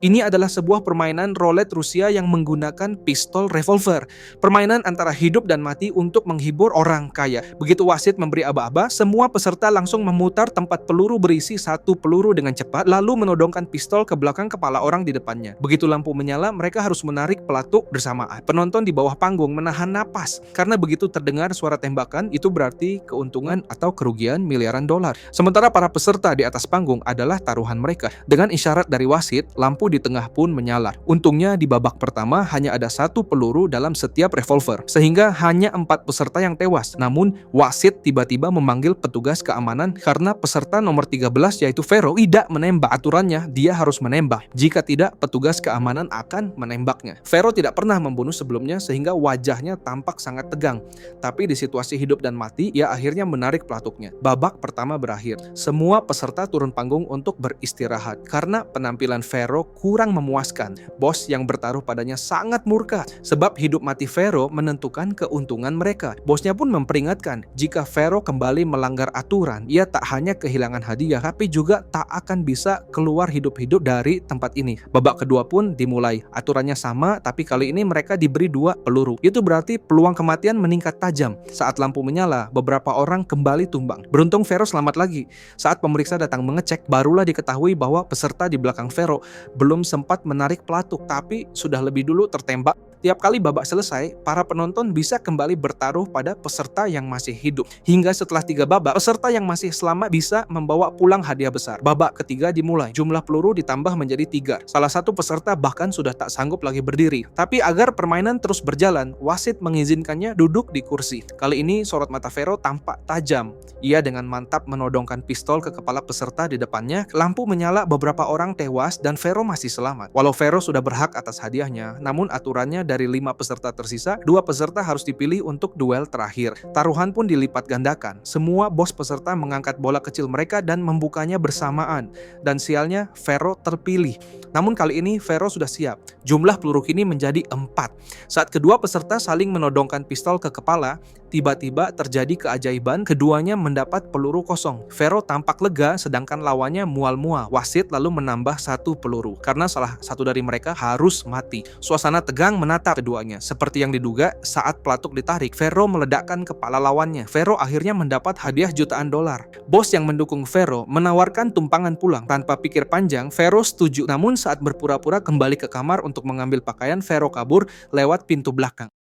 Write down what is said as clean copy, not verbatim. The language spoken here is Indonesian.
Ini adalah sebuah permainan roulette Rusia yang menggunakan pistol revolver. Permainan antara hidup dan mati untuk menghibur orang kaya. Begitu wasit memberi aba-aba, semua peserta langsung memutar tempat peluru berisi satu peluru dengan cepat, lalu menodongkan pistol ke belakang kepala orang di depannya. Begitu lampu menyala, mereka harus menarik pelatuk bersamaan. Penonton di bawah panggung menahan napas, karena begitu terdengar suara tembakan, itu berarti keuntungan atau kerugian miliaran dolar. Sementara para peserta di atas panggung adalah taruhan mereka. Dengan isyarat dari wasit, lampu di tengah pun menyala. Untungnya di babak pertama hanya ada satu peluru dalam setiap revolver, sehingga hanya 4 peserta yang tewas. Namun wasit tiba-tiba memanggil petugas keamanan karena peserta nomor 13 yaitu Vero tidak menembak. Aturannya dia harus menembak. Jika tidak, petugas keamanan akan menembaknya. Vero tidak pernah membunuh sebelumnya sehingga wajahnya tampak sangat tegang. Tapi di situasi hidup dan mati, ia akhirnya menarik pelatuknya. Babak pertama berakhir. Semua peserta turun panggung untuk beristirahat karena penampilan Vero kurang memuaskan. Bos yang bertaruh padanya sangat murka sebab hidup mati Vero menentukan keuntungan mereka. Bosnya pun memperingatkan, jika Vero kembali melanggar aturan, ia tak hanya kehilangan hadiah, tapi juga tak akan bisa keluar hidup-hidup dari tempat ini. Babak kedua pun dimulai. Aturannya sama, tapi kali ini mereka diberi 2 peluru. Itu berarti peluang kematian meningkat tajam. Saat lampu menyala, beberapa orang kembali tumbang. Beruntung Vero selamat lagi. Saat pemeriksa datang mengecek, barulah diketahui bahwa peserta di belakang Vero belum sempat menarik pelatuk, tapi sudah lebih dulu tertembak. Tiap kali babak selesai, para penonton bisa kembali bertaruh pada peserta yang masih hidup. Hingga setelah 3 babak, peserta yang masih selamat bisa membawa pulang hadiah besar. Babak ketiga dimulai. Jumlah peluru ditambah menjadi 3. Salah satu peserta bahkan sudah tak sanggup lagi berdiri. Tapi agar permainan terus berjalan, wasit mengizinkannya duduk di kursi. Kali ini sorot mata Vero tampak tajam. Ia dengan mantap menodongkan pistol ke kepala peserta di depannya. Lampu menyala, beberapa orang tewas dan Vero masih selamat. Walau Vero sudah berhak atas hadiahnya, namun aturannya dari 5 peserta tersisa, 2 peserta harus dipilih untuk duel terakhir. Taruhan pun dilipat gandakan. Semua bos peserta mengangkat bola kecil mereka dan membukanya bersamaan. Dan sialnya, Vero terpilih. Namun kali ini Vero sudah siap. Jumlah peluru kini menjadi 4. Saat kedua peserta saling menodongkan pistol ke kepala, tiba-tiba terjadi keajaiban, keduanya mendapat peluru kosong. Vero tampak lega sedangkan lawannya mual-mual. Wasit lalu menambah 1 peluru karena salah satu dari mereka harus mati. Suasana tegang menatap keduanya. Seperti yang diduga, saat pelatuk ditarik, Vero meledakkan kepala lawannya. Vero akhirnya mendapat hadiah jutaan dolar. Bos yang mendukung Vero menawarkan tumpangan pulang. Tanpa pikir panjang, Vero setuju. Namun saat berpura-pura kembali ke kamar untuk mengambil pakaian, Vero kabur lewat pintu belakang.